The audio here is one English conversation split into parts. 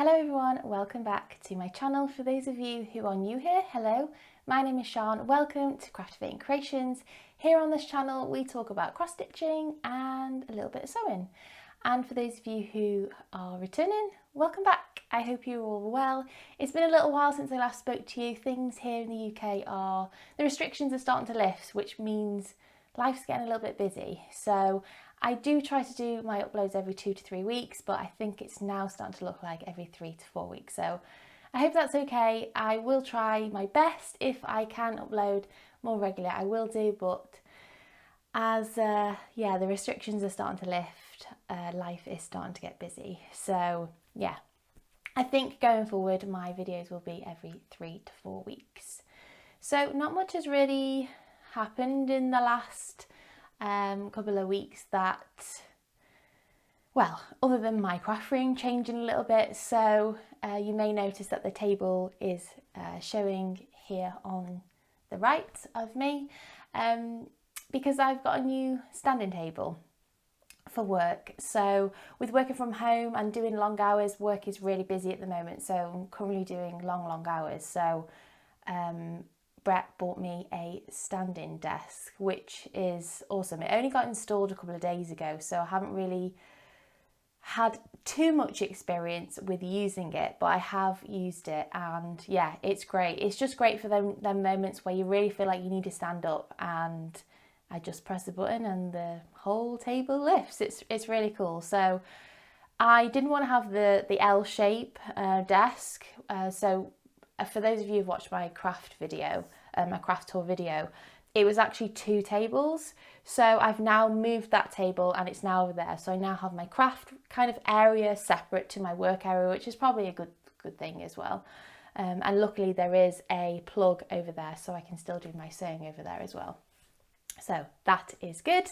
Hello everyone, welcome back to my channel. For those of you who are new here, hello, my name is Sian. Welcome to Craftivating Creations. Here on this channel we talk about cross stitching and a little bit of sewing. And for those of you who are returning, welcome back. I hope you're all well. It's been a little while since I last spoke to you. Things here in the UK the restrictions are starting to lift, which means life's getting a little bit busy. So I do try to do my uploads every 2 to 3 weeks, but I think it's now starting to look like every 3 to 4 weeks. So I hope that's okay. I will try my best. If I can upload more regularly, I will do, but as the restrictions are starting to lift, life is starting to get busy. So yeah, I think going forward my videos will be every 3 to 4 weeks. So not much has really happened in the last couple of weeks other than my craft room changing a little bit. So you may notice that the table is showing here on the right of me because I've got a new standing table for work. So with working from home and doing long hours, work is really busy at the moment. So I'm currently doing long hours. So Brett bought me a standing desk, which is awesome. It only got installed a couple of days ago, so I haven't really had too much experience with using it, but I have used it and yeah, it's great. It's just great for them moments where you really feel like you need to stand up, and I just press the button and the whole table lifts. It's really cool. So I didn't want to have the L shape desk, so for those of you who've watched my craft video, my craft tour video, it was actually 2 tables. So I've now moved that table and it's now over there. So I now have my craft kind of area separate to my work area, which is probably a good thing as well. And luckily there is a plug over there, so I can still do my sewing over there as well. So that is good.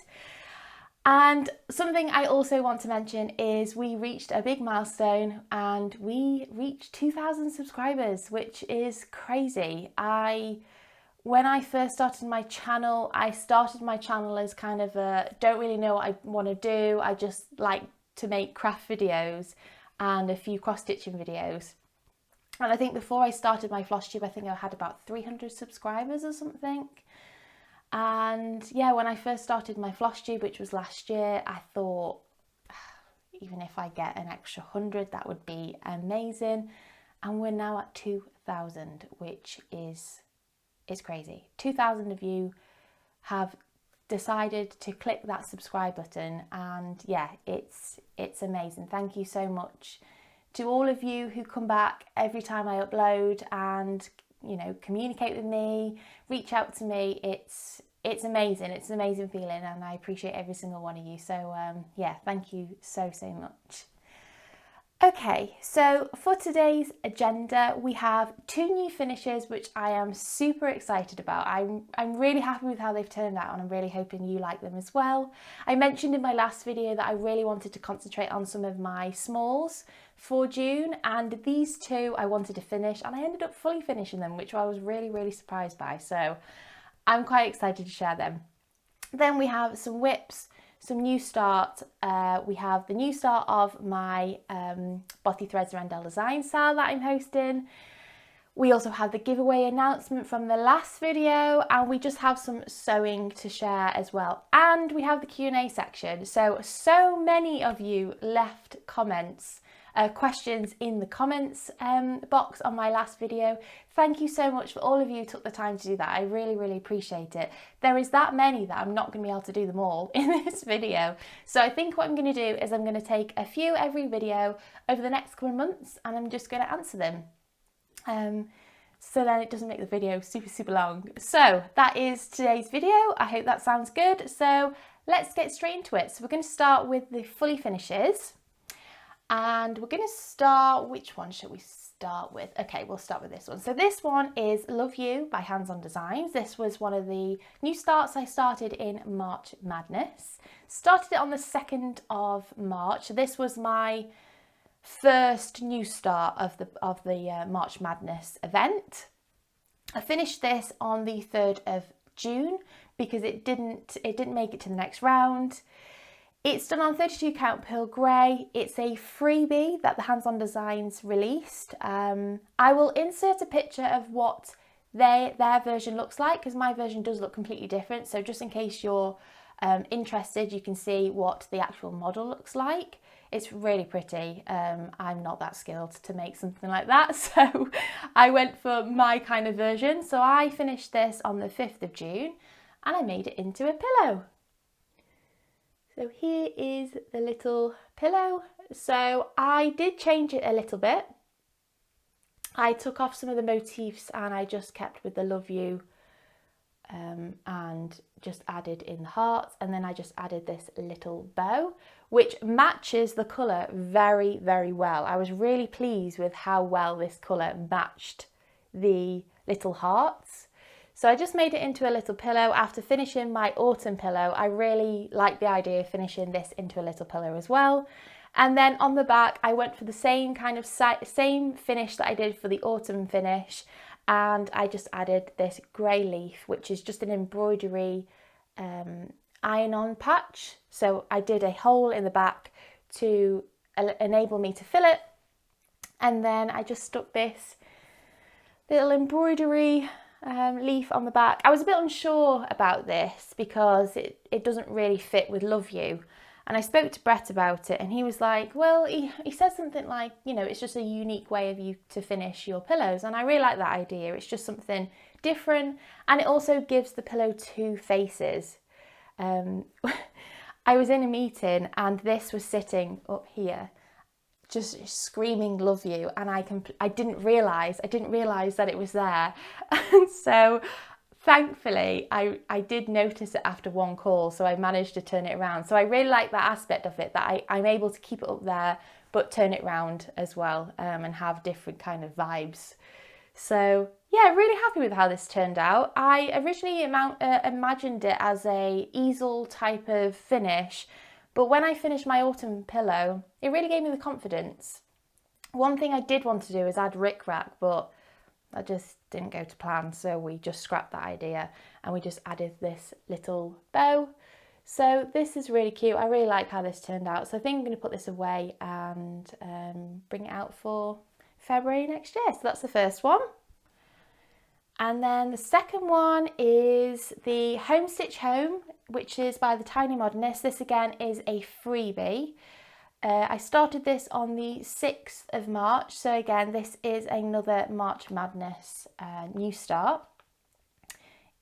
And something I also want to mention is we reached a big milestone and we reached 2,000 subscribers, which is crazy. When I first started my channel, I started my channel as kind of don't really know what I want to do. I just like to make craft videos and a few cross stitching videos. And I think before I started my FLOSSTUBE, I think I had about 300 subscribers or something. And yeah, when I first started my FLOSSTUBE, which was last year, I thought even if I get an extra 100, that would be amazing. And we're now at 2,000, which is crazy. 2,000 of you have decided to click that subscribe button, and yeah, it's amazing. Thank you so much to all of you who come back every time I upload and communicate with me, reach out to me. It's amazing. It's an amazing feeling, and I appreciate every single one of you. So yeah, thank you so much. Okay, so for today's agenda, we have 2 new finishes, which I am super excited about. I'm really happy with how they've turned out, and I'm really hoping you like them as well. I mentioned in my last video that I really wanted to concentrate on some of my smalls for June, and these 2 I wanted to finish, and I ended up fully finishing them, which I was really surprised by. So I'm quite excited to share them. Then we have some whips, some new start. We have the new start of my Bothy Threads Wrendale design sale that I'm hosting. We also have the giveaway announcement from the last video, and we just have some sewing to share as well. And we have the Q&A section. So many of you left comments, questions in the comments box on my last video. Thank you so much for all of you who took the time to do that. I really appreciate it. There is that many that I'm not going to be able to do them all in this video. So I think what I'm going to do is I'm going to take a few every video over the next couple of months, and I'm just going to answer them. So then it doesn't make the video super long. So that is today's video. I hope that sounds good. So let's get straight into it. So we're going to start with the fully finishes. And we're going to start, which one should we start with? Okay, we'll start with this one. So this one is Love You by Hands On Designs. This was one of the new starts I started in March Madness. Started it on the 2nd of March. This was my first new start of the March Madness event. I finished this on the 3rd of June because it didn't make it to the next round. It's done on 32 count pearl grey. It's a freebie that the Hands On Designs released. I will insert a picture of what their version looks like, because my version does look completely different. So just in case you're interested, you can see what the actual model looks like. It's really pretty. I'm not that skilled to make something like that, so I went for my kind of version. So I finished this on the 5th of June and I made it into a pillow. So here is the little pillow. So I did change it a little bit. I took off some of the motifs and I just kept with the love you and just added in the hearts, and then I just added this little bow which matches the colour very, very well. I was really pleased with how well this colour matched the little hearts. So I just made it into a little pillow. After finishing my autumn pillow, I really like the idea of finishing this into a little pillow as well. And then on the back, I went for the same kind of same finish that I did for the autumn finish. And I just added this grey leaf, which is just an embroidery iron-on patch. So I did a hole in the back to enable me to fill it. And then I just stuck this little embroidery leaf on the back. I was a bit unsure about this because it doesn't really fit with Love You. And I spoke to Brett about it and he was like, well, he said something like, you know, it's just a unique way of you to finish your pillows. And I really like that idea. It's just something different. And it also gives the pillow two faces. I was in a meeting and this was sitting up here, just screaming love you, and I didn't realise that it was there. And so thankfully I did notice it after one call, so I managed to turn it around. So I really like that aspect of it, that I'm able to keep it up there but turn it round as well, and have different kind of vibes. So yeah, really happy with how this turned out. I originally imagined it as a easel type of finish, but when I finished my autumn pillow, it really gave me the confidence. One thing I did want to do is add rickrack, but that just didn't go to plan, so we just scrapped that idea and we just added this little bow. So this is really cute. I really like how this turned out. So I think I'm going to put this away and bring it out for February next year. So that's the first one. And then the second one is the Home Stitch Home, which is by the Tiny Modernist. This again is a freebie. I started this on the 6th of March. So again, this is another March Madness new start.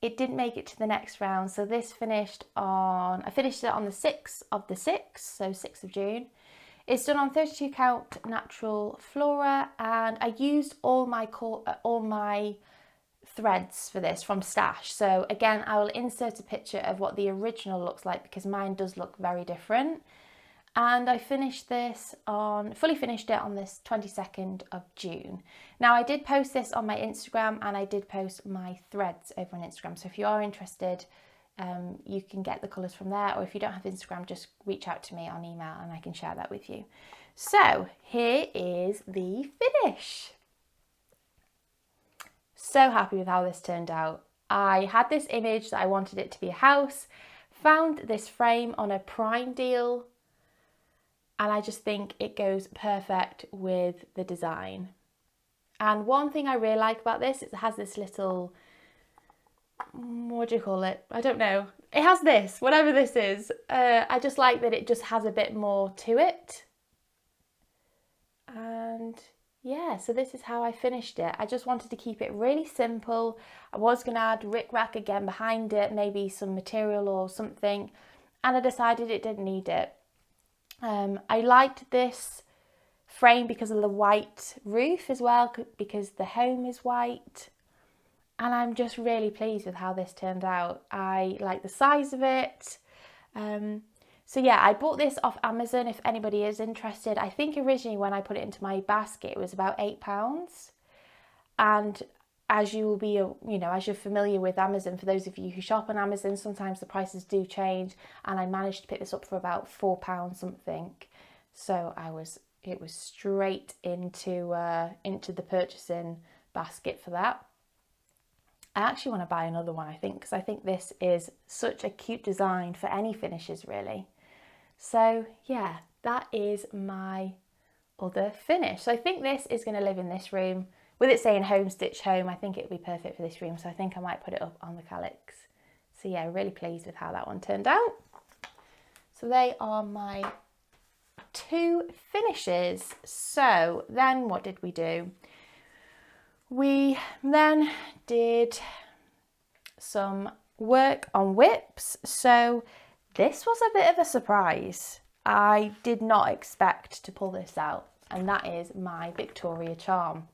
It didn't make it to the next round. So this finished on, I finished it on the 6th of the 6th, so 6th of June. It's done on 32 count natural flora, and I used all my threads for this from Stash. So again, I will insert a picture of what the original looks like because mine does look very different. And I finished this fully finished it on this 22nd of June. Now I did post this on my Instagram and I did post my threads over on Instagram. So if you are interested, you can get the colours from there, or if you don't have Instagram, just reach out to me on email and I can share that with you. So here is the finish. So happy with how this turned out. I had this image that I wanted it to be a house, found this frame on a Prime deal, and I just think it goes perfect with the design. And one thing I really like about this, it has this little, what do you call it? I don't know. It has this, whatever this is. I just like that it just has a bit more to it. And yeah, so this is how I finished it. I just wanted to keep it really simple. I was going to add rickrack again behind it, maybe some material or something, and I decided it didn't need it. I liked this frame because of the white roof as well, because the home is white, and I'm just really pleased with how this turned out. I like the size of it. So yeah, I bought this off Amazon if anybody is interested. I think originally when I put it into my basket, it was about £8. And as you will be, as you're familiar with Amazon, for those of you who shop on Amazon, sometimes the prices do change. And I managed to pick this up for about £4 something. So it was straight into the purchasing basket for that. I actually want to buy another one, I think, because I think this is such a cute design for any finishes, really. So yeah, that is my other finish. So I think this is going to live in this room. With it saying home stitch home, I think it would be perfect for this room. So I think I might put it up on the calyx. So yeah, really pleased with how that one turned out. So they are my 2 finishes. So then what did we do? We then did some work on whips. So this was a bit of a surprise. I did not expect to pull this out, and that is my Victoria charm.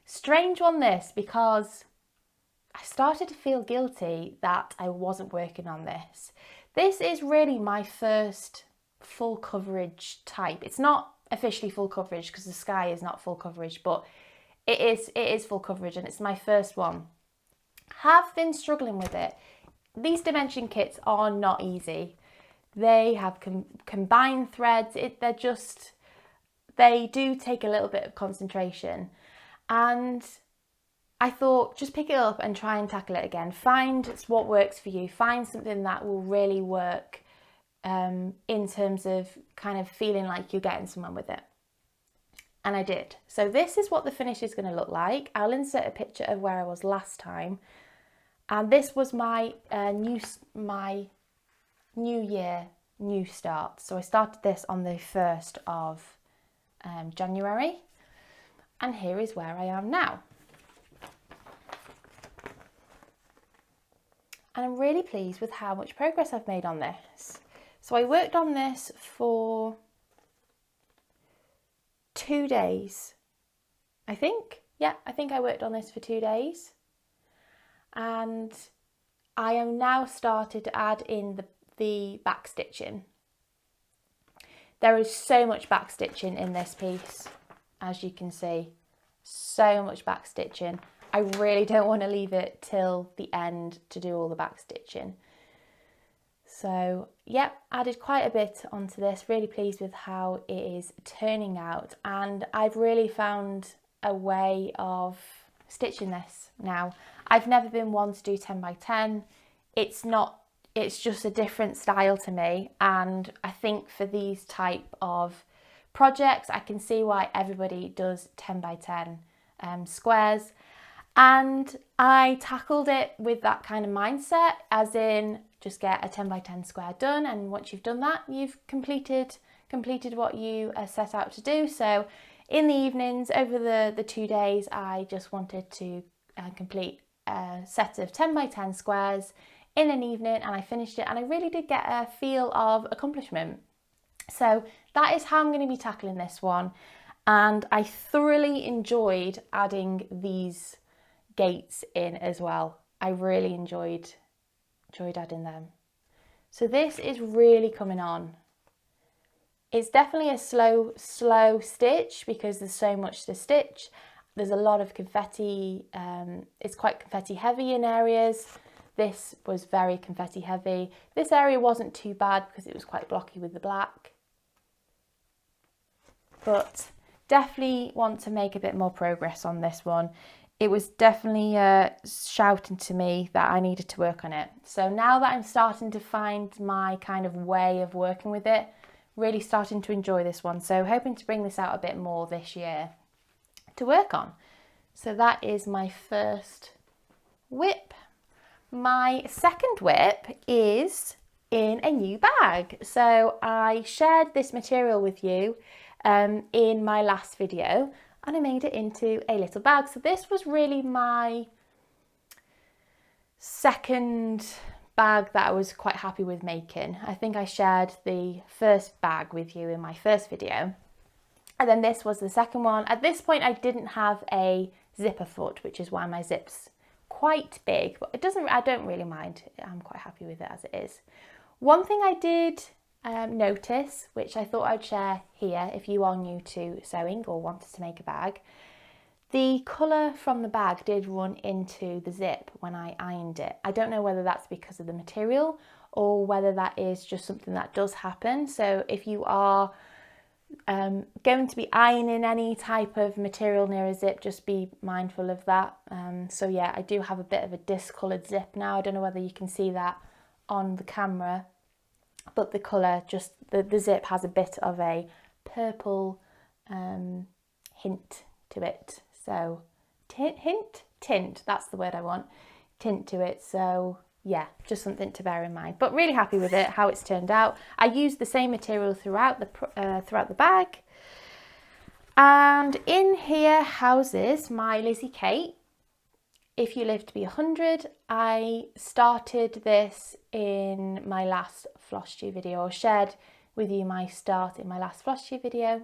Strange one this, because I started to feel guilty that I wasn't working on this. This is really my first full coverage type. It's not officially full coverage because the sky is not full coverage, but it is full coverage, and it's my first one. Have been struggling with it. These dimension kits are not easy. They have combined threads. They do take a little bit of concentration, and I thought just pick it up and try and tackle it again. Find what works for you. Find something that will really work in terms of kind of feeling like you're getting somewhere with it. And I did. So this is what the finish is going to look like. I'll insert a picture of where I was last time. And this was my new year, new start. So I started this on the 1st of January. And here is where I am now. And I'm really pleased with how much progress I've made on this. So I worked on this for 2 days, I think. Yeah, I think I worked on this for 2 days. And I am now started to add in the back stitching. There is so much back stitching in this piece, as you can see. So much back stitching. I really don't want to leave it till the end to do all the back stitching. So yep, added quite a bit onto this. Really pleased with how it is turning out, and I've really found a way of stitching this now. I've never been one to do 10 by 10. It's just a different style to me, and I think for these type of projects I can see why everybody does 10 by 10 squares. And I tackled it with that kind of mindset, as in just get a 10 by 10 square done, and once you've done that, you've completed what you set out to do. So in the evenings over the 2 days, I just wanted to complete a set of 10 by 10 squares in an evening, and I finished it, and I really did get a feel of accomplishment. So that is how I'm going to be tackling this one, and I thoroughly enjoyed adding these gates in as well. I really enjoyed adding them. So this is really coming on. It's definitely a slow stitch because there's so much to stitch. There's a lot of confetti. It's quite confetti heavy in areas. This was very confetti heavy. This area wasn't too bad because it was quite blocky with the black. But definitely want to make a bit more progress on this one. It was definitely shouting to me that I needed to work on it. So now that I'm starting to find my kind of way of working with it, really starting to enjoy this one. So hoping to bring this out a bit more this year to work on. So that is my first whip. My second whip is in a new bag. So I shared this material with you in my last video, and I made it into a little bag. So this was really my second bag that I was quite happy with making. I think I shared the first bag with you in my first video, and then this was the second one. At this point I didn't have a zipper foot, which is why my zip's quite big, but I don't really mind. I'm quite happy with it as it is. One thing I did notice, which I thought I'd share here if you are new to sewing or wanted to make a bag, the colour from the bag did run into the zip when I ironed it. I don't know whether that's because of the material or whether that is just something that does happen. So if you are going to be ironing any type of material near a zip, just be mindful of that. So yeah, I do have a bit of a discoloured zip now. I don't know whether you can see that on the camera. but the colour, just the zip has a bit of a purple hint to it. So tint, that's the word I want, tint to it. So yeah, just something to bear in mind, but really happy with it, how it's turned out. I used the same material throughout the bag. And in here houses my Lizzie Kate, If You Live to Be 100. I started this in my last FLOSSTUBE video, or shared with you my start in my last FLOSSTUBE video.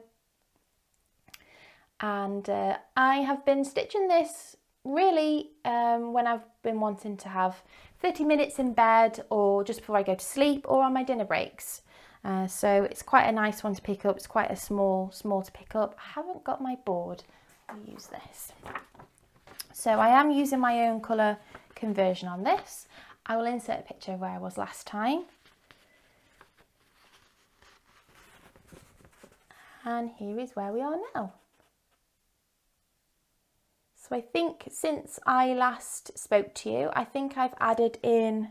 And I have been stitching this really when I've been wanting to have 30 minutes in bed, or just before I go to sleep, or on my dinner breaks. So it's quite a nice one to pick up. It's quite a small to pick up. I haven't got my board. I'll use this. So I am using my own colour conversion on this. I will insert a picture of where I was last time. And here is where we are now. So I think since I last spoke to you, I think I've added in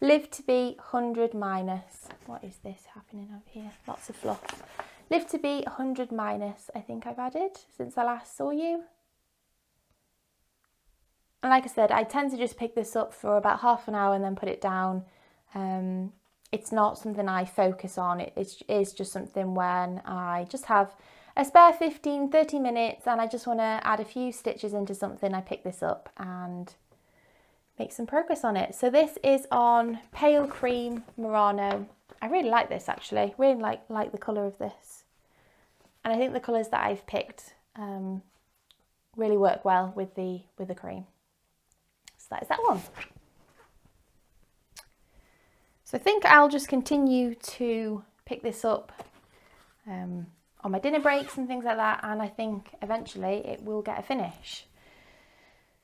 Live to Be 100 minus, what is this happening over here? Lots of fluff. Live to Be 100 minus, I think I've added since I last saw you. And like I said, I tend to just pick this up for about half an hour and then put it down. It's not something I focus on. It is just something when I just have a spare 15-30 minutes and I just want to add a few stitches into something. I pick this up and make some progress on it. So this is on Pale Cream Murano. I really like this actually. Really like the colour of this. And I think the colours that I've picked really work well with the cream. So that is that one. So I think I'll just continue to pick this up on my dinner breaks and things like that, and I think eventually it will get a finish.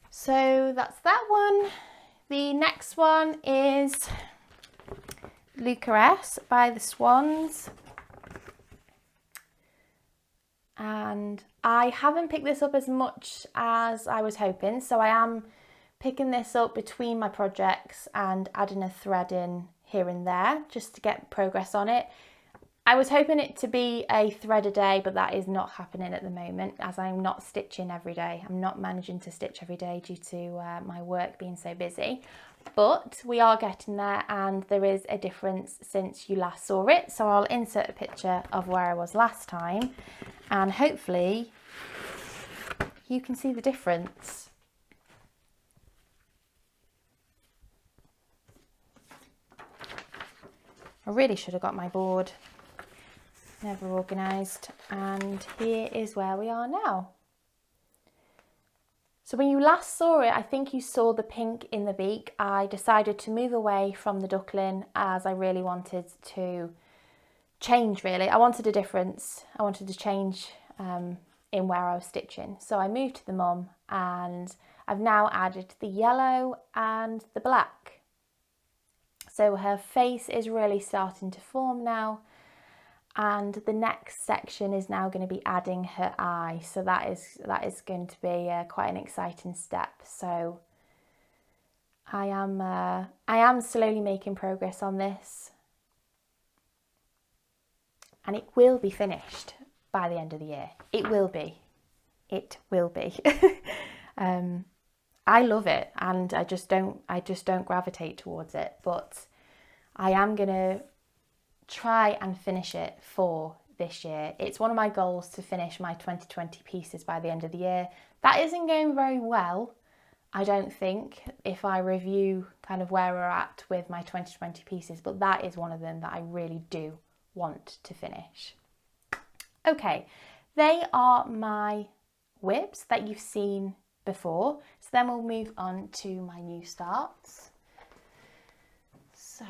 So that's that one. The next one is Lucaress by the Swans. And I haven't picked this up as much as I was hoping, so I am picking this up between my projects and adding a thread in here and there just to get progress on it. I was hoping it to be a thread a day, but that is not happening at the moment as I'm not stitching every day. I'm not managing to stitch every day due to my work being so busy, but we are getting there and there is a difference since you last saw it. So I'll insert a picture of where I was last time and hopefully you can see the difference. I really should have got my board. Never organised, and here is where we are now. So when you last saw it, I think you saw the pink in the beak. I decided to move away from the duckling as I really wanted to change, really. I wanted a difference. I wanted to change in where I was stitching. So I moved to the mum and I've now added the yellow and the black. So her face is really starting to form now. And the next section is now going to be adding her eye. So that is going to be quite an exciting step. So I am slowly making progress on this. And it will be finished by the end of the year. It will be. It will be. I love it and I just don't gravitate towards it, but I am going to try and finish it for this year. It's one of my goals to finish my 2020 pieces by the end of the year. That isn't going very well, I don't think, if I review kind of where we're at with my 2020 pieces, but that is one of them that I really do want to finish. Okay, they are my whips that you've seen before. So then we'll move on to my new starts. So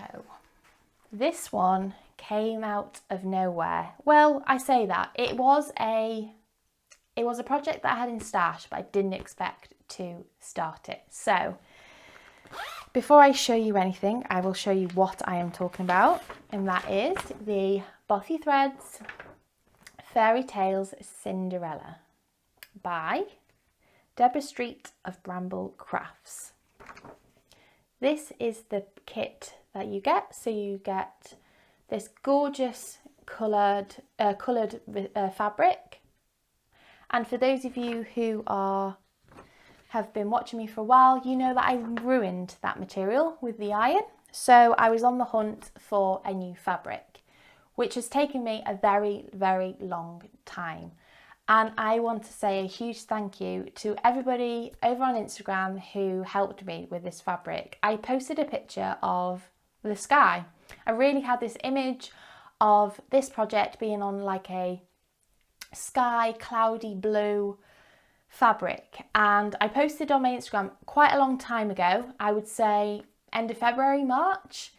this one came out of nowhere. Well, I say that. It was a project that I had in stash, but I didn't expect to start it. So before I show you anything, I will show you what I am talking about, and that is the Bothy Threads Fairy Tales Cinderella by Deborah Street of Bramble Crafts. This is the kit that you get. So you get this gorgeous coloured fabric. And for those of you who have been watching me for a while, you know that I ruined that material with the iron. So I was on the hunt for a new fabric, which has taken me a very, very long time. And I want to say a huge thank you to everybody over on Instagram who helped me with this fabric. I posted a picture of the sky. I really had this image of this project being on like a sky, cloudy blue fabric, and I posted on my Instagram quite a long time ago, I would say end of February, March,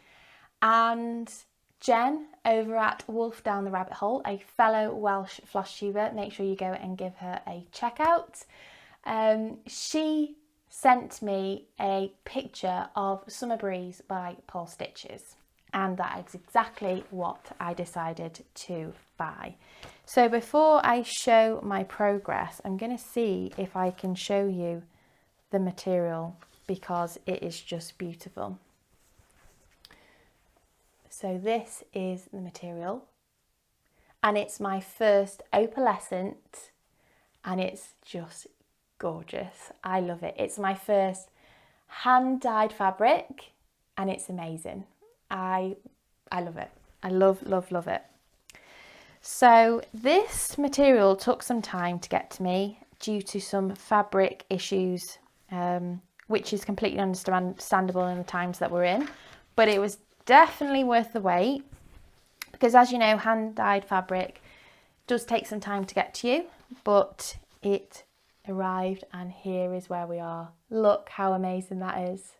and Jen over at Wolf Down the Rabbit Hole, a fellow Welsh floss tuber, make sure you go and give her a check out. She sent me a picture of Summer Breeze by Paul Stitches, and that is exactly what I decided to buy. So before I show my progress, I'm going to see if I can show you the material because it is just beautiful. So this is the material, and it's my first opalescent, and it's just gorgeous. I love it. It's my first hand-dyed fabric, and it's amazing. I love it. I love it. So this material took some time to get to me due to some fabric issues, which is completely understandable in the times that we're in, but it was definitely worth the wait because, as you know, hand-dyed fabric does take some time to get to you, but it arrived and here is where we are. Look how amazing that is.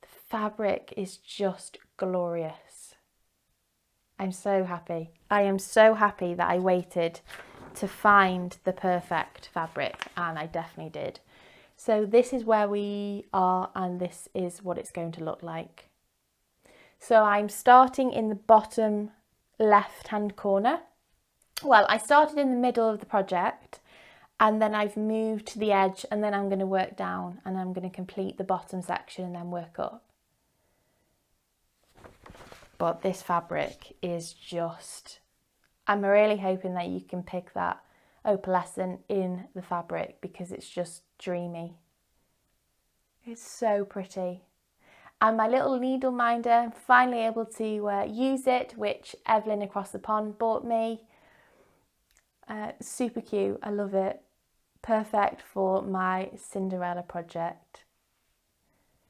The fabric is just glorious. I'm so happy. I am so happy that I waited to find the perfect fabric, and I definitely did. So this is where we are, and this is what it's going to look like. So I'm starting in the bottom left hand corner. Well, I started in the middle of the project and then I've moved to the edge, and then I'm going to work down and I'm going to complete the bottom section and then work up. But this fabric is just, I'm really hoping that you can pick that opalescent in the fabric because it's just dreamy. It's so pretty. And my little needle minder, I'm finally able to use it, which Evelyn across the pond bought me. Super cute, I love it. Perfect for my Cinderella project.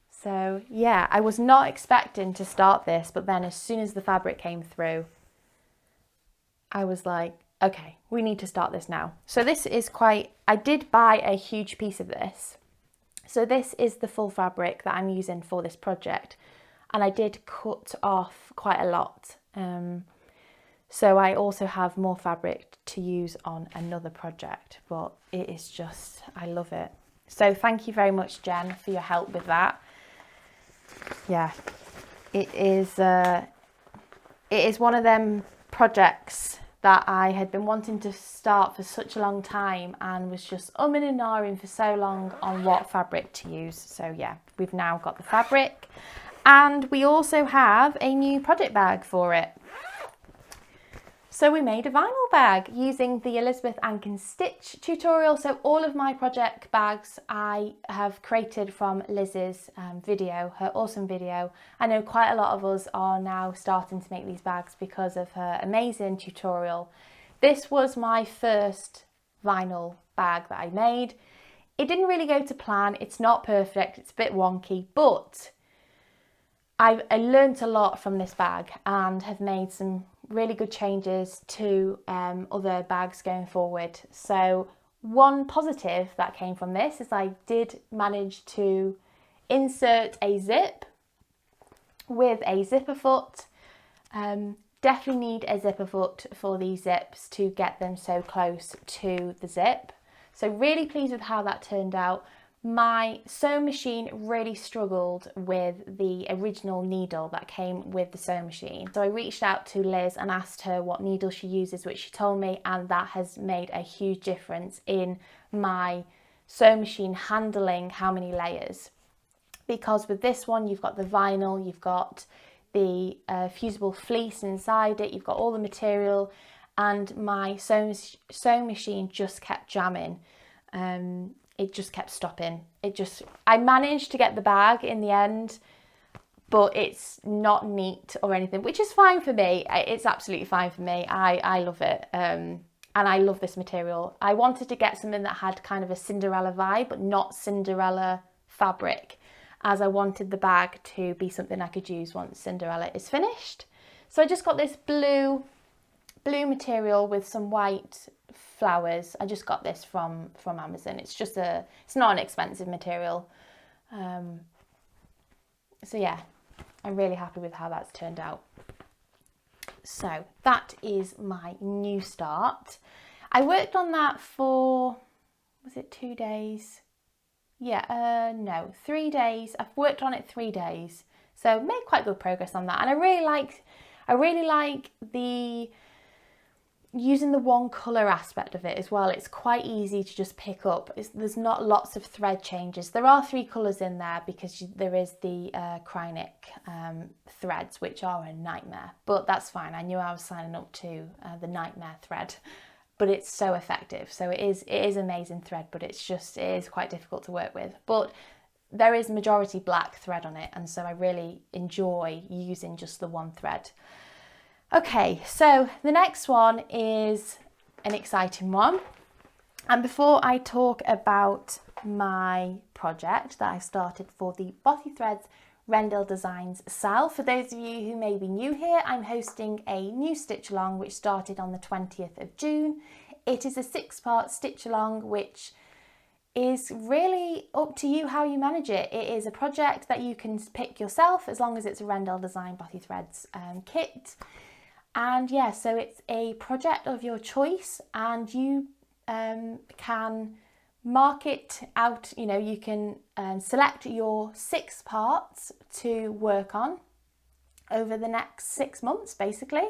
So yeah, I was not expecting to start this, but then as soon as the fabric came through, I was like, okay, we need to start this now. So this is I did buy a huge piece of this. So this is the full fabric that I'm using for this project, and I did cut off quite a lot. So I also have more fabric to use on another project, but it is just, I love it. So thank you very much, Jen, for your help with that. Yeah, it is one of them projects that I had been wanting to start for such a long time and was just umming and ahhing for so long on what fabric to use. So yeah, we've now got the fabric, and we also have a new project bag for it. So we made a vinyl bag using the Elizabeth Ankin Stitch tutorial. So all of my project bags I have created from Liz's video, her awesome video. I know quite a lot of us are now starting to make these bags because of her amazing tutorial. This was my first vinyl bag that I made. It didn't really go to plan. It's not perfect, it's a bit wonky, but I learned a lot from this bag and have made some really good changes to other bags going forward. So one positive that came from this is I did manage to insert a zip with a zipper foot. Definitely need a zipper foot for these zips to get them so close to the zip. So really pleased with how that turned out. My sewing machine really struggled with the original needle that came with the sewing machine. So I reached out to Liz and asked her what needle she uses, which she told me, and that has made a huge difference in my sewing machine handling how many layers. Because with this one, you've got the vinyl, you've got the fusible fleece inside it. You've got all the material, and my sewing machine just kept jamming. It just kept stopping. I managed to get the bag in the end, but it's not neat or anything, which is fine for me. It's absolutely fine for me. I love it. And I love this material. I wanted to get something that had kind of a Cinderella vibe, but not Cinderella fabric, as I wanted the bag to be something I could use once Cinderella is finished. So I just got this blue material with some white flowers. I just got this from Amazon. It's not an expensive material. So yeah, I'm really happy with how that's turned out. So that is my new start. I worked on that for, was it 2 days? Yeah, no, 3 days. I've worked on it 3 days. So made quite good progress on that. And I really like the using the one colour aspect of it as well. It's quite easy to just pick up. There's not lots of thread changes. There are 3 colours in there because there is the Krynic threads, which are a nightmare, but that's fine. I knew I was signing up to the nightmare thread, but it's so effective. So it is amazing thread, but it is quite difficult to work with. But there is majority black thread on it, and so I really enjoy using just the one thread. Okay, so the next one is an exciting one. And before I talk about my project that I started for the Bothy Threads Wrendale Designs sale, for those of you who may be new here, I'm hosting a new stitch along which started on the 20th of June. It is a 6-part stitch along which is really up to you how you manage it. It is a project that you can pick yourself as long as it's a Wrendale Design Bothy Threads kit. And yeah, so it's a project of your choice, and you can mark it out. You know, you can select your 6 parts to work on over the next 6 months, basically.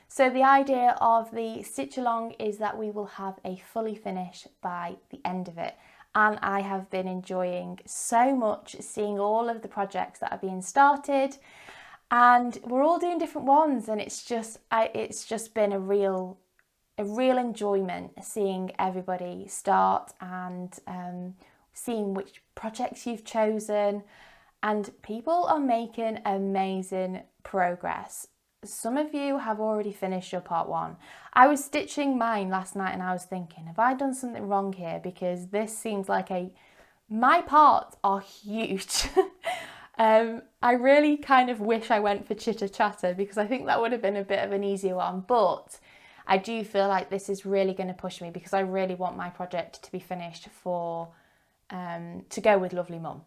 So the idea of the stitch along is that we will have a fully finish by the end of it. And I have been enjoying so much seeing all of the projects that are being started. And we're all doing different ones, and it's just been a real enjoyment seeing everybody start and seeing which projects you've chosen. And people are making amazing progress. Some of you have already finished your part 1. I was stitching mine last night and I was thinking, have I done something wrong here? Because this seems like my parts are huge. I really kind of wish I went for chitter chatter, because I think that would have been a bit of an easier one, but I do feel like this is really going to push me, because I really want my project to be finished for to go with Lovely Mum.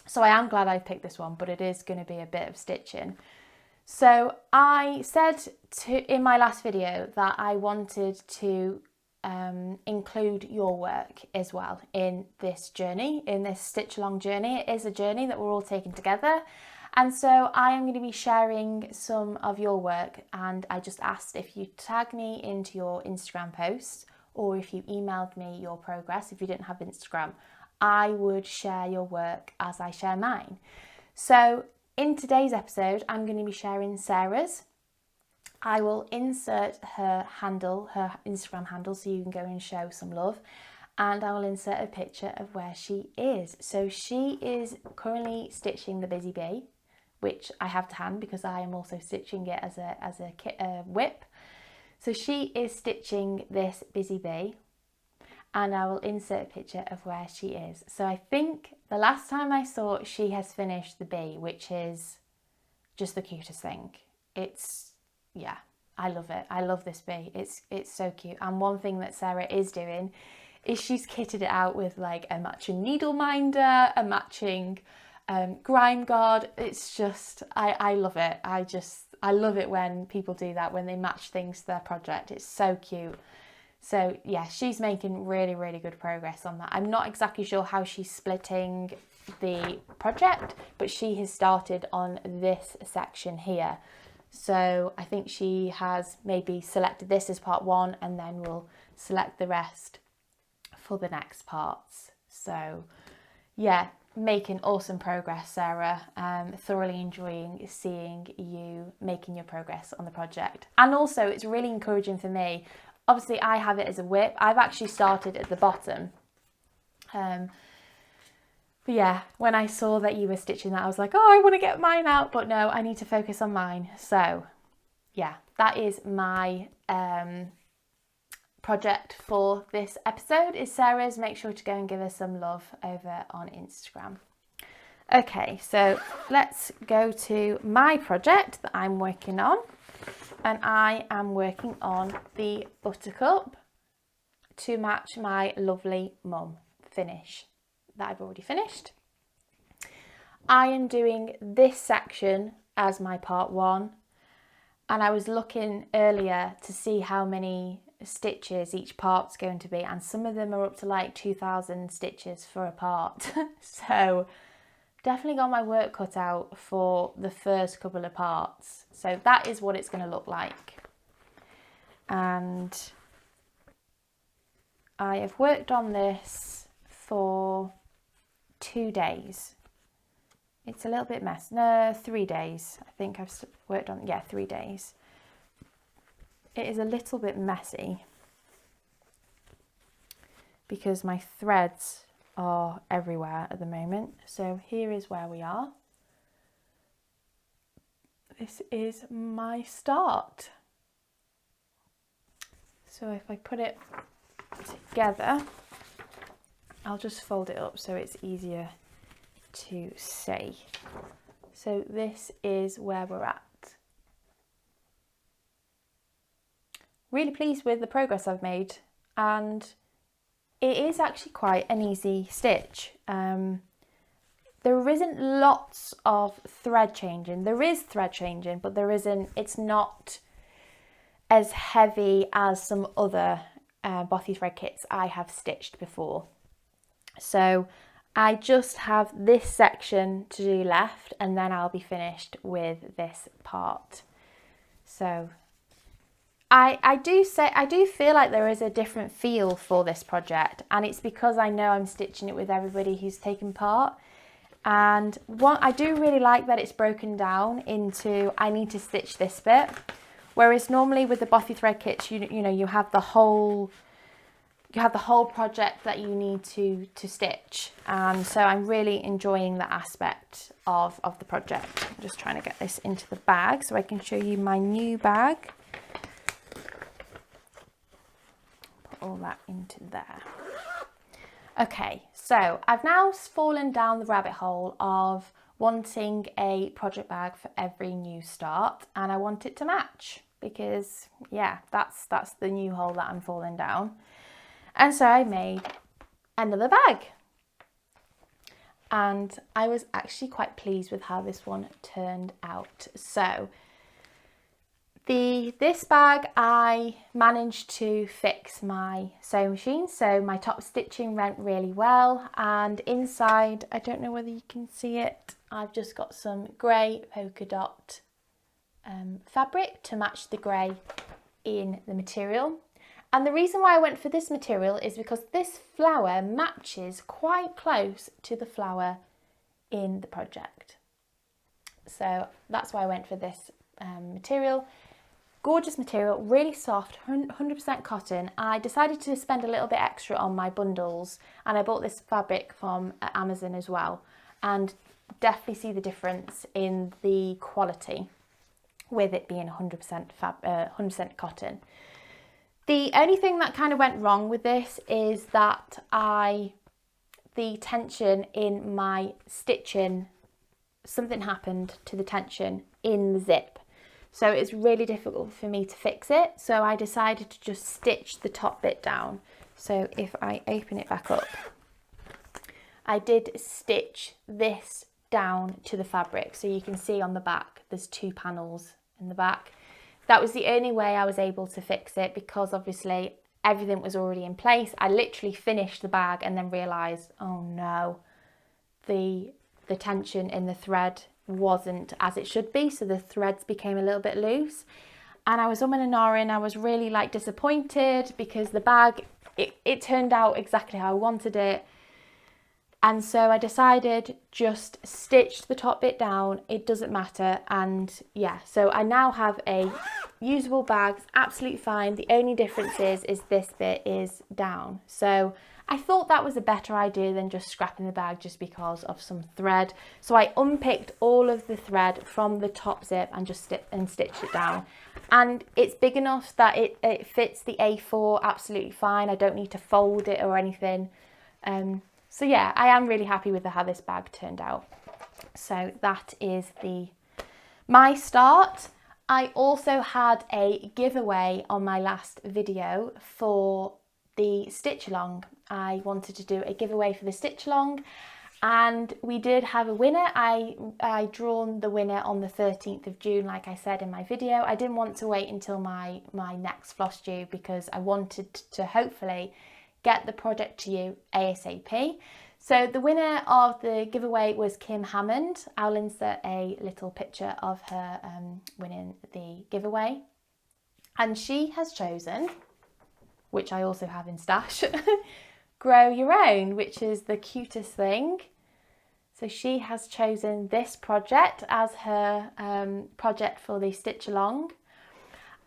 So I am glad I picked this one, but it is going to be a bit of stitching. So I said in my last video that I wanted to include your work as well in this journey, in this stitch along journey. It is a journey that we're all taking together, and so I am going to be sharing some of your work, and I just asked if you tag me into your Instagram posts, or if you emailed me your progress. If you didn't have Instagram, I would share your work as I share mine. So in today's episode, I'm going to be sharing Sarah's. I will insert her Instagram handle, so you can go and show some love. And I will insert a picture of where she is. So she is currently stitching the Busy Bee, which I have to hand because I am also stitching it as a whip. So she is stitching this Busy Bee, and I will insert a picture of where she is. So I think the last time I saw, she has finished the bee, which is just the cutest thing. Yeah, I love it. I love this bee. It's so cute. And one thing that Sarah is doing is she's kitted it out with like a matching needle minder, a matching grime guard. It's just, I love it. I love it when people do that, when they match things to their project. It's so cute. So yeah, she's making really, really good progress on that. I'm not exactly sure how she's splitting the project, but she has started on this section here. So I think she has maybe selected this as part 1, and then we'll select the rest for the next parts. So yeah, making awesome progress, Sarah. Thoroughly enjoying seeing you making your progress on the project. And also it's really encouraging for me. Obviously I have it as a whip. I've actually started at the bottom. But yeah, when I saw that you were stitching that, I was like, oh, I want to get mine out, but no, I need to focus on mine. So yeah, that is my project for this episode is Sarah's. Make sure to go and give her some love over on Instagram. Okay, so let's go to my project that I'm working on, and I am working on the buttercup to match my lovely mum finish that I've already finished. I am doing this section as my part 1, and I was looking earlier to see how many stitches each part's going to be, and some of them are up to like 2,000 stitches for a part. So definitely got my work cut out for the first couple of parts. So that is what it's going to look like. And I have worked on this for 2 days. It's a little bit messy. No, 3 days. I think I've worked on, 3 days. It is a little bit messy because my threads are everywhere at the moment. So here is where we are. This is my start. So if I put it together, I'll just fold it up so it's easier to see. So this is where we're at. Really pleased with the progress I've made, and it is actually quite an easy stitch. There isn't lots of thread changing. There is thread changing, but it's not as heavy as some other Bothy thread kits I have stitched before. So I just have this section to do left, and then I'll be finished with this part. So I do feel like there is a different feel for this project, and it's because I know I'm stitching it with everybody who's taken part. And I do really like that it's broken down into, I need to stitch this bit, whereas normally with the Bothy thread kits, you know you have the whole project that you need to stitch. And so I'm really enjoying that aspect of the project. I'm just trying to get this into the bag so I can show you my new bag. All that into there. Okay, so I've now fallen down the rabbit hole of wanting a project bag for every new start, and I want it to match because yeah, that's the new hole that I'm falling down. And so I made another bag, and I was actually quite pleased with how this one turned out. So this bag, I managed to fix my sewing machine, so my top stitching went really well, and inside, I don't know whether you can see it, I've just got some grey polka dot fabric to match the grey in the material. And the reason why I went for this material is because this flower matches quite close to the flower in the project. So that's why I went for this material. Gorgeous material, really soft, 100% cotton. I decided to spend a little bit extra on my bundles, and I bought this fabric from Amazon as well, and definitely see the difference in the quality with it being 100% cotton. The only thing that kind of went wrong with this is that the tension in my stitching, something happened to the tension in the zip. So it's really difficult for me to fix it. So I decided to just stitch the top bit down. So if I open it back up, I did stitch this down to the fabric. So you can see on the back, there's 2 panels in the back. That was the only way I was able to fix it, because obviously everything was already in place. I literally finished the bag and then realised, oh no, the tension in the thread wasn't as it should be, so the threads became a little bit loose, and I was umming and ahhing. I was really disappointed because the bag, it turned out exactly how I wanted it, And so I decided just stitch the top bit down, it doesn't matter. And yeah, so I now have a usable bag, it's absolutely fine. The only difference is this bit is down. So I thought that was a better idea than just scrapping the bag just because of some thread. So I unpicked all of the thread from the top zip and just stitched it down. And it's big enough that it fits the A4 absolutely fine. I don't need to fold it or anything. So yeah, I am really happy with how this bag turned out. So that is my start. I also had a giveaway on my last video for the stitch along. I wanted to do a giveaway for the stitch along, and we did have a winner. I drawn the winner on the 13th of June, like I said in my video. I didn't want to wait until my next floss due because I wanted to hopefully get the project to you ASAP. So the winner of the giveaway was Kim Hammond. I'll insert a little picture of her winning the giveaway. And she has chosen, which I also have in stash, Grow Your Own, which is the cutest thing. So she has chosen this project as her project for the stitch along.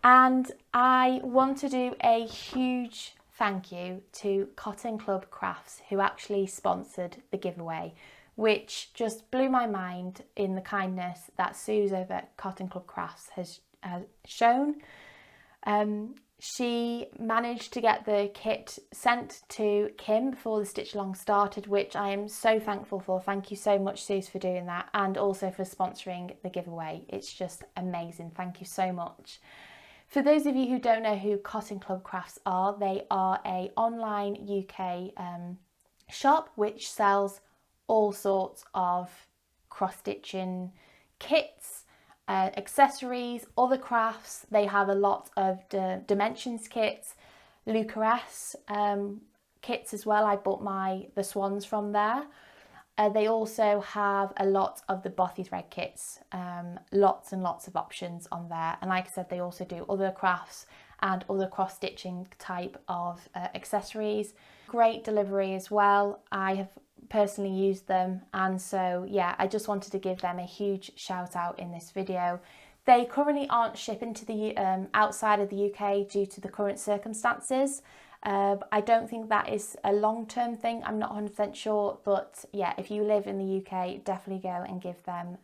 And I want to do a huge thank you to Cotton Club Crafts, who actually sponsored the giveaway, which just blew my mind in the kindness that Sue's over at Cotton Club Crafts has shown. She managed to get the kit sent to Kim before the stitch along started, which I am so thankful for. Thank you so much, Suze, for doing that, and also for sponsoring the giveaway. It's just amazing. Thank you so much. For those of you who don't know who Cotton Club Crafts are, they are an online UK shop which sells all sorts of cross-stitching kits, accessories, other crafts. They have a lot of dimensions kits, Lucaress kits as well. I bought the swans from there. They also have a lot of the Bothy thread kits, lots and lots of options on there. And like I said, they also do other crafts and other cross-stitching type of accessories. Great delivery as well. I have personally used them, and so yeah, I just wanted to give them a huge shout out in this video. They currently aren't shipping to the outside of the UK due to the current circumstances. I don't think that is a long-term thing. I'm not 100% sure, but yeah, if you live in the UK, definitely go and give them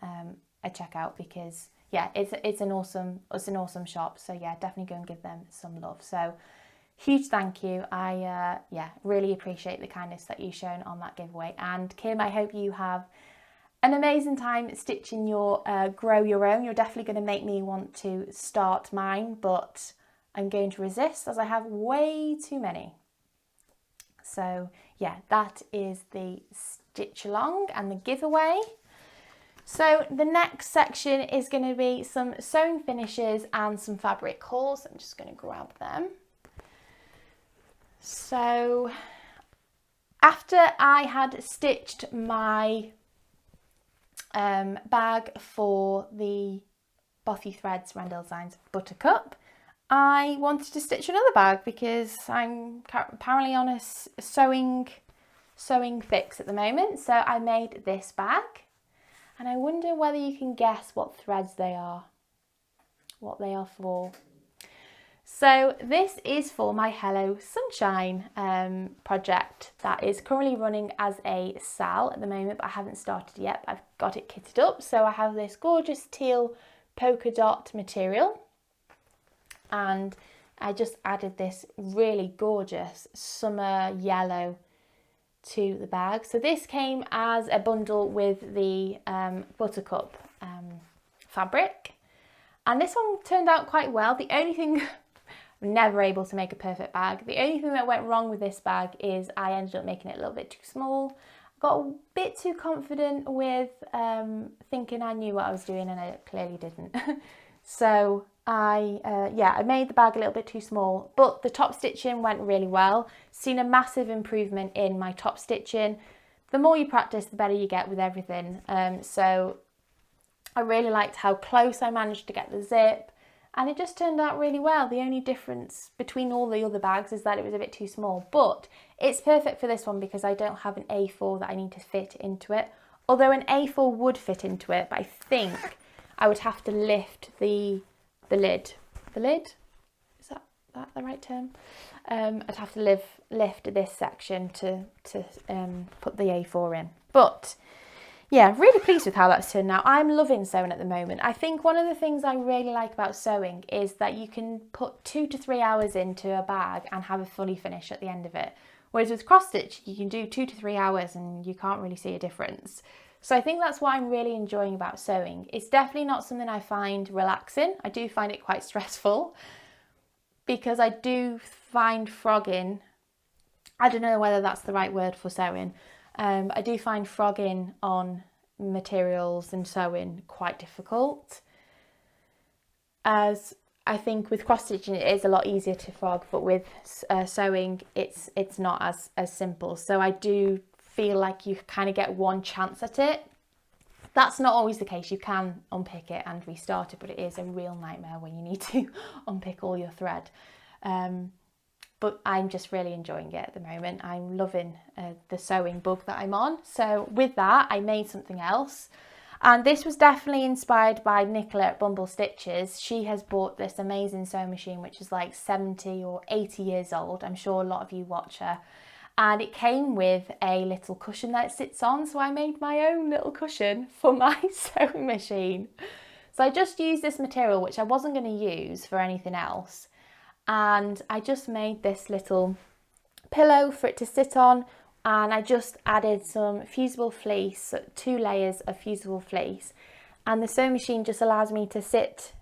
a check out, because yeah, it's an awesome shop. So yeah, definitely go and give them some love. So huge thank you. I yeah, really appreciate the kindness that you've shown on that giveaway. And Kim, I hope you have an amazing time stitching your Grow Your Own. You're definitely going to make me want to start mine, but I'm going to resist as I have way too many. So yeah, that is the stitch along and the giveaway. So the next section is going to be some sewing finishes and some fabric hauls. I'm just going to grab them. So after I had stitched my bag for the Bothy Threads Wrendale Designs Buttercup, I wanted to stitch another bag because I'm apparently on a sewing fix at the moment. So I made this bag, and I wonder whether you can guess what threads they are, what they are for. So this is for my Hello Sunshine project that is currently running as a sal at the moment, but I haven't started yet. I've got it kitted up. So I have this gorgeous teal polka dot material, and I just added this really gorgeous summer yellow to the bag. So this came as a bundle with the Buttercup fabric, and this one turned out quite well. The only thing, I'm never able to make a perfect bag. The only thing that went wrong with this bag is I ended up making it a little bit too small. I got a bit too confident with thinking I knew what I was doing, and I clearly didn't. So I made the bag a little bit too small, but the top stitching went really well. Seen a massive improvement in my top stitching. The more you practice, the better you get with everything. So I really liked how close I managed to get the zip. and it just turned out really well. The only difference between all the other bags is that it was a bit too small, but it's perfect for this one because I don't have an A4 that I need to fit into it. Although an A4 would fit into it, but I think I would have to lift the lid. The lid? Is that the right term? I'd have to lift this section to put the A4 in. But yeah, really pleased with how that's turned out. I'm loving sewing at the moment. I think one of the things I really like about sewing is that you can put 2 to 3 hours into a bag and have a fully finish at the end of it. Whereas with cross stitch, you can do 2 to 3 hours and you can't really see a difference. So I think that's what I'm really enjoying about sewing. It's definitely not something I find relaxing. I do find it quite stressful because I do find frogging, I don't know whether that's the right word for sewing. I do find frogging on materials and sewing quite difficult, as I think with cross stitching it is a lot easier to frog, but with sewing it's not as simple. So I do feel like you kind of get one chance at it. That's not always the case. You can unpick it and restart it, but it is a real nightmare when you need to unpick all your thread. But I'm just really enjoying it at the moment. I'm loving the sewing bug that I'm on. So with that, I made something else. And this was definitely inspired by Nicola at Bumble Stitches. She has bought this amazing sewing machine, which is like 70 or 80 years old. I'm sure a lot of you watch her. And it came with a little cushion that it sits on. So I made my own little cushion for my sewing machine. So I just used this material, which I wasn't going to use for anything else. And I just made this little pillow for it to sit on, and I just added some fusible fleece, 2 layers of fusible fleece, and the sewing machine just allows me to sit,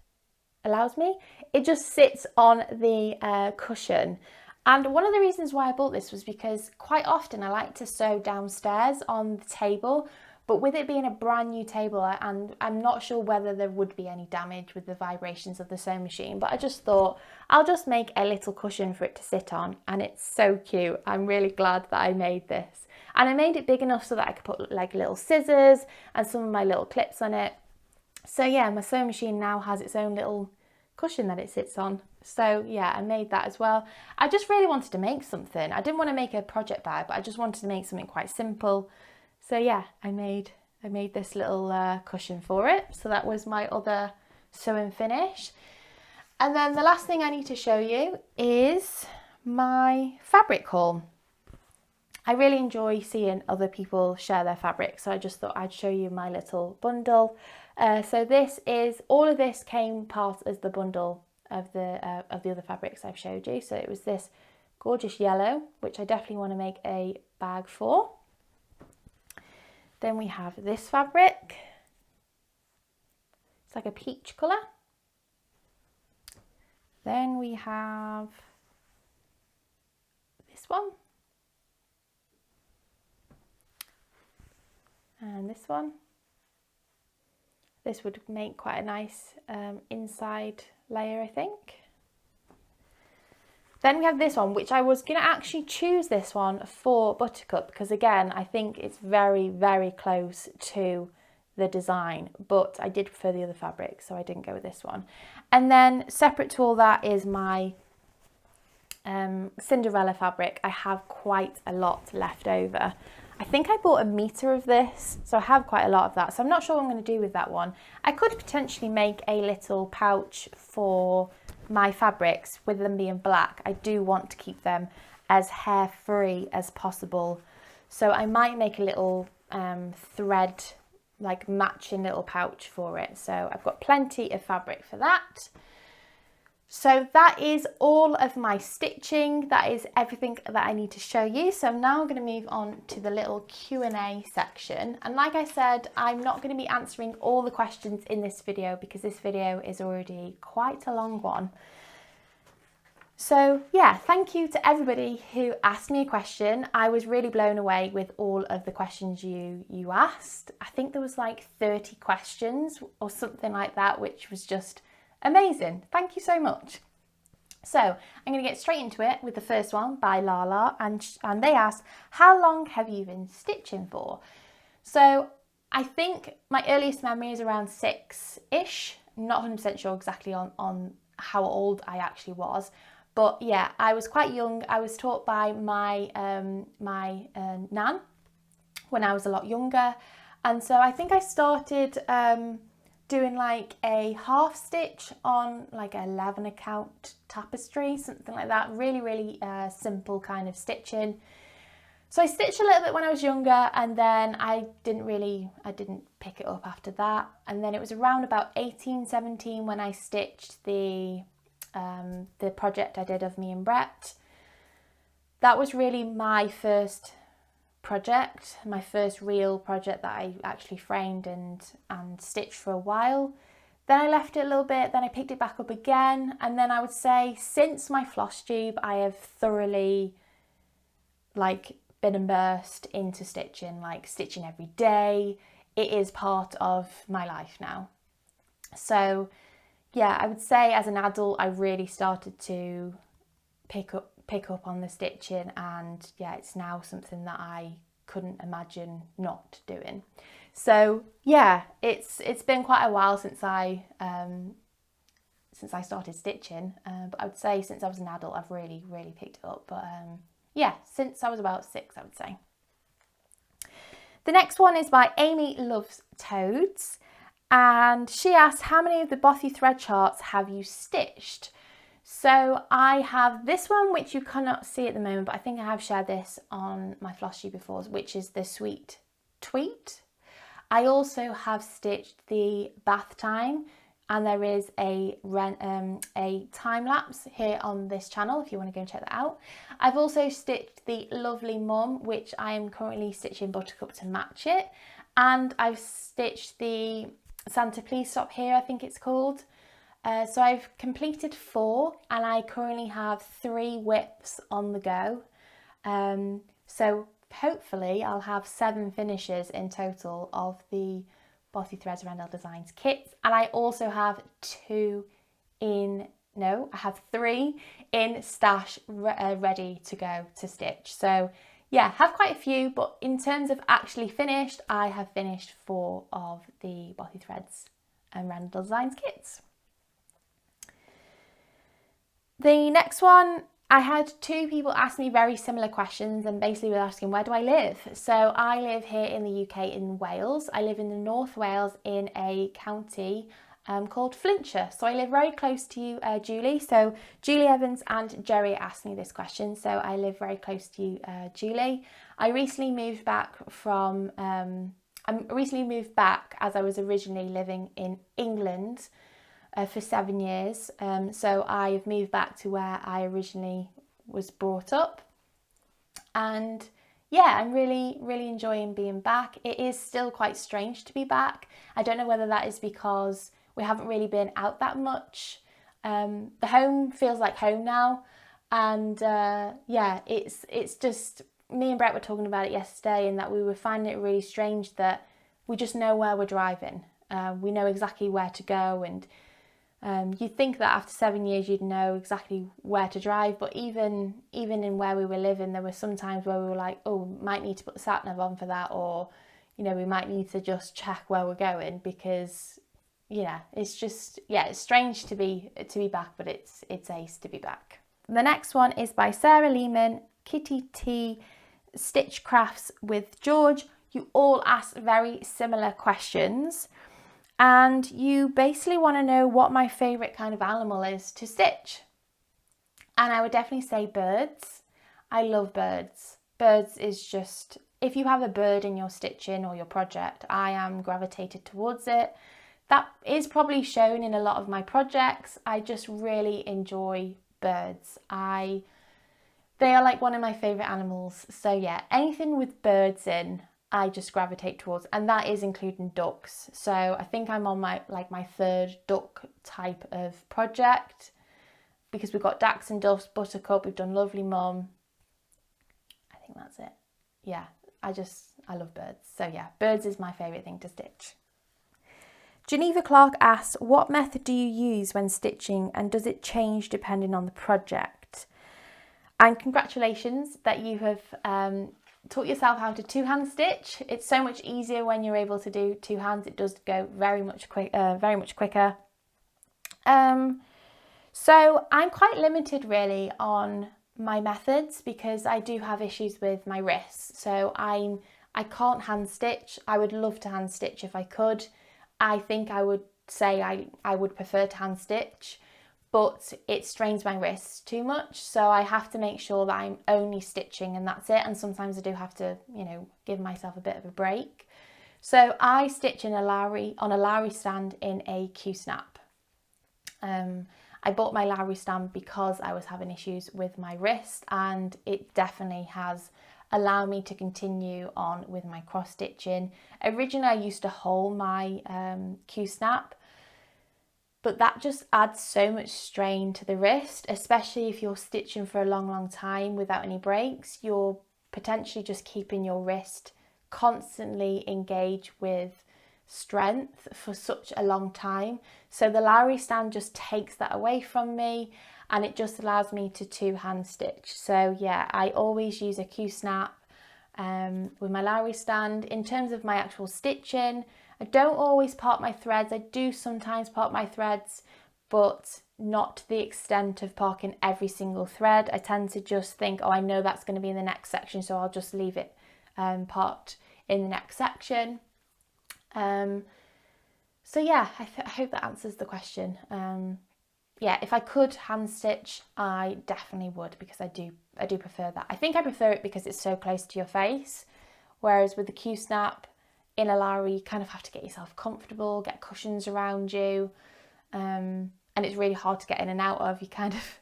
it just sits on the cushion. And one of the reasons why I bought this was because quite often I like to sew downstairs on the table, but with it being a brand new table, and I'm not sure whether there would be any damage with the vibrations of the sewing machine, but I just thought I'll just make a little cushion for it to sit on, and it's so cute. I'm really glad that I made this. And I made it big enough so that I could put like little scissors and some of my little clips on it. So yeah, my sewing machine now has its own little cushion that it sits on. So yeah, I made that as well. I just really wanted to make something. I didn't want to make a project bag, but I just wanted to make something quite simple. So yeah, I made this little cushion for it. So that was my other sewing finish. And then the last thing I need to show you is my fabric haul. I really enjoy seeing other people share their fabric, so I just thought I'd show you my little bundle. So this is, all of this came part as the bundle of the other fabrics I've showed you. So it was this gorgeous yellow, which I definitely want to make a bag for. Then we have this fabric. It's like a peach colour. Then we have this one. And this one. This would make quite a nice inside layer, I think. Then we have this one, which I was going to actually choose this one for Buttercup, because again, I think it's very, very close to the design, but I did prefer the other fabric, so I didn't go with this one. And then separate to all that is my Cinderella fabric. I have quite a lot left over. I think I bought 1 meter of this, so I have quite a lot of that. So I'm not sure what I'm going to do with that one. I could potentially make a little pouch for my fabrics with them being black. I do want to keep them as hair free as possible. So I might make a little thread, like matching little pouch for it. So I've got plenty of fabric for that. So that is all of my stitching. That is everything that I need to show you. So now I'm going to move on to the little Q&A section. And like I said, I'm not going to be answering all the questions in this video because this video is already quite a long one. So yeah, thank you to everybody who asked me a question. I was really blown away with all of the questions you asked. I think there was like 30 questions or something like that, which was just amazing. Thank you so much. So I'm going to get straight into it with the first one by Lala, and they asked, how long have you been stitching for? So I think my earliest memory is around 6-ish. I'm not 100% sure exactly on how old I actually was. But yeah, I was quite young. I was taught by my nan when I was a lot younger. And so I think I started doing like a half stitch on like a 11 account tapestry, something like that. Really, really simple kind of stitching. So I stitched a little bit when I was younger, and then I didn't pick it up after that. And then it was around about 18, 17 when I stitched the project I did of me and Brett. That was really my first project, my first real project that I actually framed and stitched for a while. Then I left it a little bit, then I picked it back up again, and then I would say since my FLOSSTUBE I have thoroughly like been immersed into stitching, like stitching every day. It is part of my life now. So yeah, I would say as an adult I really started to pick up on the stitching, and yeah, it's now something that I couldn't imagine not doing. So yeah, it's been quite a while since I started stitching, but I would say since I was an adult I've really picked it up. But yeah, since I was about 6, I would say. The next one is by Amy Loves Toads, and she asks, how many of the Bothy thread charts have you stitched? So I have this one, which you cannot see at the moment, but I think I have shared this on my FLOSSTUBE before, which is the Sweet Tweet. I also have stitched the bath time, and there is a time lapse here on this channel if you want to go and check that out. I've also stitched the Lovely Mum, which I am currently stitching Buttercup to match it, and I've stitched the Santa Please Stop Here, I think it's called. So I've completed 4, and I currently have 3 whips on the go. So hopefully I'll have 7 finishes in total of the Bothy Threads Wrendale Designs kits. And I also have 3 in stash ready to go to stitch. So yeah, have quite a few, but in terms of actually finished, I have finished 4 of the Bothy Threads and Wrendale Designs kits. The next one, I had 2 people ask me very similar questions, and basically were asking, where do I live? So I live here in the UK in Wales. I live in the North Wales in a county called Flintshire. So I live very close to you, Julie. So Julie Evans and Jerry asked me this question. So I live very close to you, Julie. I recently moved back as I was originally living in England for 7 years. So I've moved back to where I originally was brought up, and yeah, I'm really enjoying being back. It is still quite strange to be back. I don't know whether that is because we haven't really been out that much. The home feels like home now, and yeah, it's just, me and Brett were talking about it yesterday, and that we were finding it really strange that we just know where we're driving. We know exactly where to go, and you'd think that after 7 years you'd know exactly where to drive, but even in where we were living, there were some times where we were like, oh, might need to put the sat nav on for that, or you know, we might need to just check where we're going, because yeah, it's just, yeah, it's strange to be back, but it's ace to be back. The next one is by Sarah Lehman, Kitty T, Stitch Crafts with George. You all asked very similar questions, and you basically want to know what my favourite kind of animal is to stitch. And I would definitely say birds. I love birds. Birds is just, if you have a bird in your stitching or your project, I am gravitated towards it. That is probably shown in a lot of my projects. I just really enjoy birds. They are like one of my favourite animals. So yeah, anything with birds in, I just gravitate towards, and that is including ducks. So I think I'm on my 3rd duck type of project, because we've got Dax and Duff's, Buttercup, we've done Lovely Mum. I think that's it. Yeah, I love birds. So yeah, birds is my favourite thing to stitch. Geneva Clark asks, what method do you use when stitching, and does it change depending on the project? And congratulations that you have taught yourself how to 2-hand stitch. It's so much easier when you're able to do 2 hands. It does go very much quicker. So I'm quite limited really on my methods because I do have issues with my wrists. So I can't hand stitch. I would love to hand stitch if I could. I think I would say I would prefer to hand stitch, but it strains my wrists too much. So I have to make sure that I'm only stitching and that's it. And sometimes I do have to, you know, give myself a bit of a break. So I stitch on a Lowry stand in a Q-snap. I bought my Lowry stand because I was having issues with my wrist, and it definitely has allowed me to continue on with my cross stitching. Originally I used to hole my Q-snap, but that just adds so much strain to the wrist, especially if you're stitching for a long time without any breaks. You're potentially just keeping your wrist constantly engaged with strength for such a long time. So the Lowry stand just takes that away from me, and it just allows me to two-hand stitch. So yeah, I always use a Q-snap with my Lowry stand. In terms of my actual stitching, I don't always part my threads. I do sometimes part my threads, but not to the extent of parking every single thread. I tend to just think, oh, I know that's going to be in the next section, so I'll just leave it part in the next section. So yeah, I hope that answers the question. Yeah, if I could hand stitch, I definitely would, because I do prefer that. I think I prefer it because it's so close to your face, whereas with the Q-snap in a Lowry, you kind of have to get yourself comfortable, get cushions around you, and it's really hard to get in and out of. You kind of,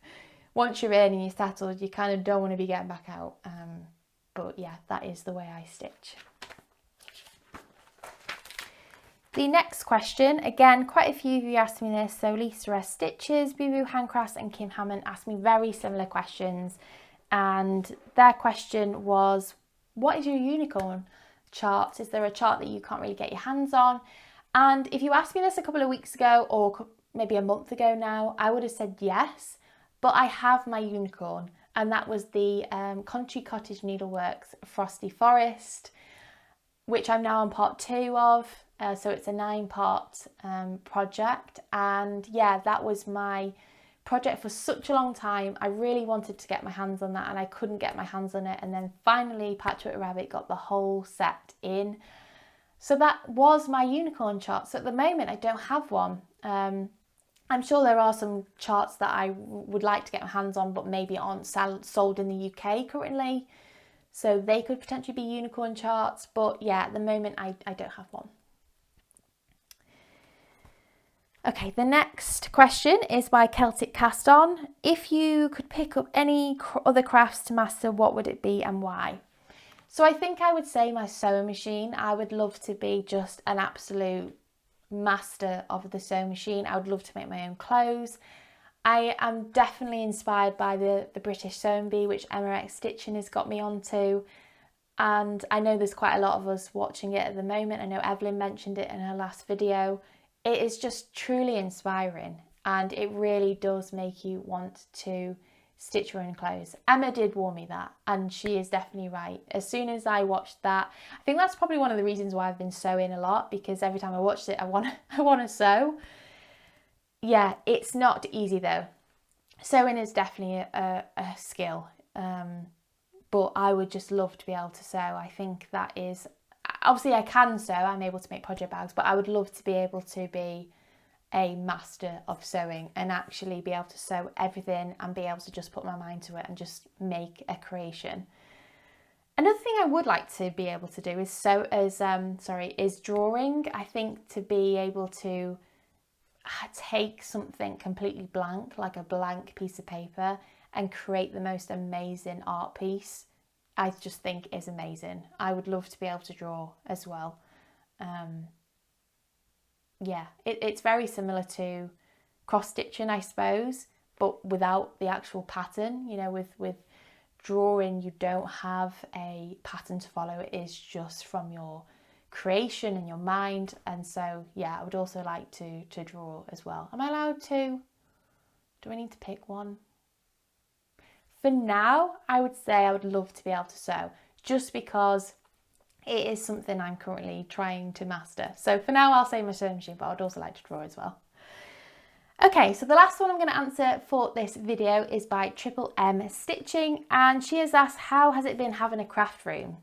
once you're in and you're settled, you kind of don't want to be getting back out. But yeah, that is the way I stitch. The next question, again, quite a few of you asked me this. So Lisa S. Stitches, Boo Boo Handcrafts and Kim Hammond asked me very similar questions. And their question was, what is your unicorn chart? Is there a chart that you can't really get your hands on? And if you asked me this a couple of weeks ago, or maybe a month ago now, I would have said yes. But I have my unicorn, and that was the Country Cottage Needleworks Frosty Forest, which I'm now on part 2 of. So it's a 9-part project, and yeah, that was my project for such a long time. I really wanted to get my hands on that, and I couldn't get my hands on it, and then finally Patchwork Rabbit got the whole set in. So that was my unicorn chart. So at the moment I don't have one. I'm sure there are some charts that I would like to get my hands on, but maybe aren't sold in the UK currently, so they could potentially be unicorn charts. But yeah, at the moment I don't have one. Okay, the next question is by Celtic Cast On. If you could pick up any other crafts to master, what would it be and why? So I think I would say my sewing machine. I would love to be just an absolute master of the sewing machine. I would love to make my own clothes. I am definitely inspired by the British Sewing Bee, which Emma X Stitching has got me onto. And I know there's quite a lot of us watching it at the moment. I know Evelyn mentioned it in her last video. It is just truly inspiring, and it really does make you want to stitch your own clothes. Emma did warn me that, and she is definitely right. As soon as I watched that, I think that's probably one of the reasons why I've been sewing a lot, because every time I watched it, I want to sew. Yeah, it's not easy though. Sewing is definitely a skill, but I would just love to be able to sew. I think that is, obviously I can sew, I'm able to make project bags, but I would love to be able to be a master of sewing and actually be able to sew everything and be able to just put my mind to it and just make a creation. Another thing I would like to be able to do is drawing. I think to be able to take something completely blank, like a blank piece of paper, and create the most amazing art piece, I just think is amazing. I would love to be able to draw as well. Yeah, it's very similar to cross stitching, I suppose, but without the actual pattern. You know, with drawing, you don't have a pattern to follow. It is just from your creation and your mind. And so yeah, I would also like to draw as well. Am I allowed to? Do I need to pick one? For now, I would say I would love to be able to sew, just because it is something I'm currently trying to master. So for now, I'll say my sewing machine, but I'd also like to draw as well. Okay, so the last one I'm going to answer for this video is by Triple M Stitching, and she has asked, how has it been having a craft room?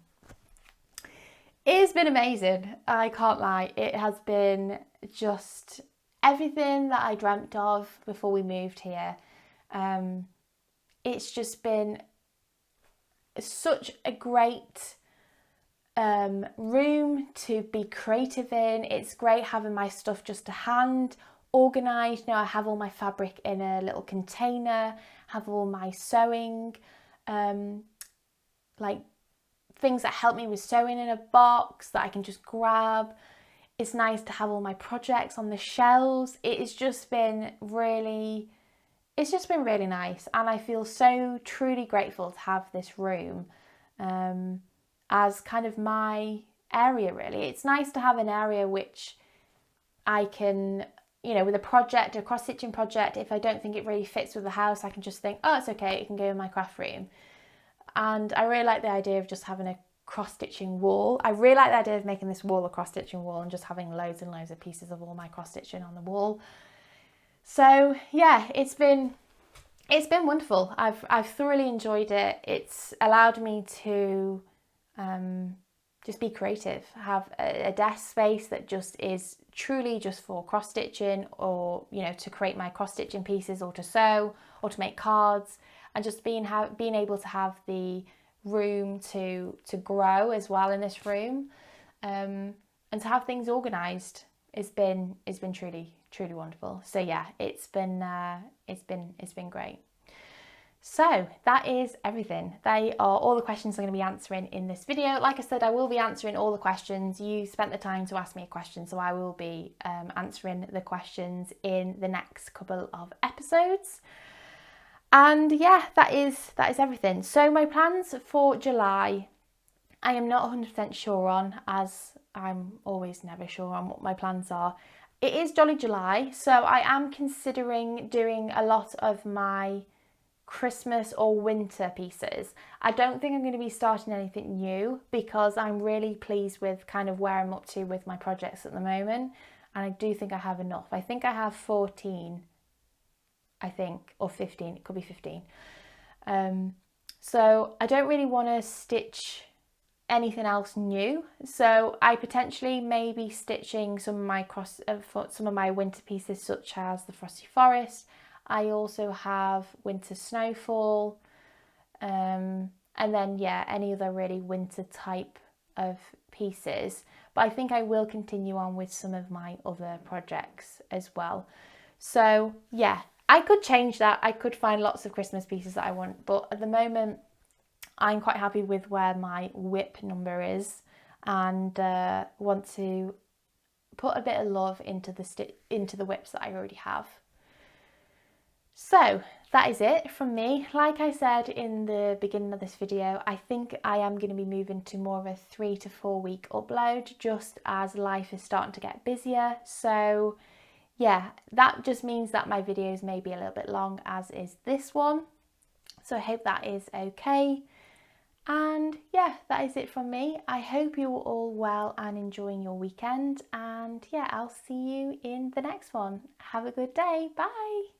It's been amazing, I can't lie. It has been just everything that I dreamt of before we moved here. It's just been such a great room to be creative in. It's great having my stuff just to hand, organised. You know, I have all my fabric in a little container, have all my sewing, like things that help me with sewing in a box that I can just grab. It's nice to have all my projects on the shelves. It's just been really nice, and I feel so truly grateful to have this room as kind of my area, really. It's nice to have an area which I can, you know, with a project, a cross-stitching project, if I don't think it really fits with the house, I can just think, oh, it's okay, it can go in my craft room. And I really like the idea of just having a cross-stitching wall. I really like the idea of making this wall a cross-stitching wall and just having loads and loads of pieces of all my cross-stitching on the wall. So yeah, it's been wonderful. I've thoroughly enjoyed it. It's allowed me to just be creative, have a desk space that just is truly just for cross-stitching, or, you know, to create my cross-stitching pieces, or to sew, or to make cards, and just being able to have the room to grow as well in this room, and to have things organised has been truly wonderful. So yeah, it's been great. So that is everything. They are all the questions I'm going to be answering in this video. Like I said, I will be answering all the questions. You spent the time to ask me a question, so I will be answering the questions in the next couple of episodes. And yeah, that is everything. So my plans for July, I am not 100% sure on, as I'm always never sure on what my plans are. It is Jolly July, so I am considering doing a lot of my Christmas or winter pieces. I don't think I'm going to be starting anything new, because I'm really pleased with kind of where I'm up to with my projects at the moment, and I do think I have enough. I think I have 14, or 15, it could be 15. So I don't really want to stitch anything else new, so I potentially may be stitching some of my winter pieces, such as the Frosty Forest. I also have Winter Snowfall, and then yeah, any other really winter type of pieces. But I think I will continue on with some of my other projects as well. So yeah, I could change that. I could find lots of Christmas pieces that I want, but at the moment I'm quite happy with where my WIP number is, and want to put a bit of love into the WIPs that I already have. So that is it from me. Like I said in the beginning of this video, I think I am going to be moving to more of a 3 to 4 week upload, just as life is starting to get busier. So yeah, that just means that my videos may be a little bit long, as is this one. So I hope that is okay. And yeah, that is it from me. I hope you're all well and enjoying your weekend. And yeah, I'll see you in the next one. Have a good day. Bye.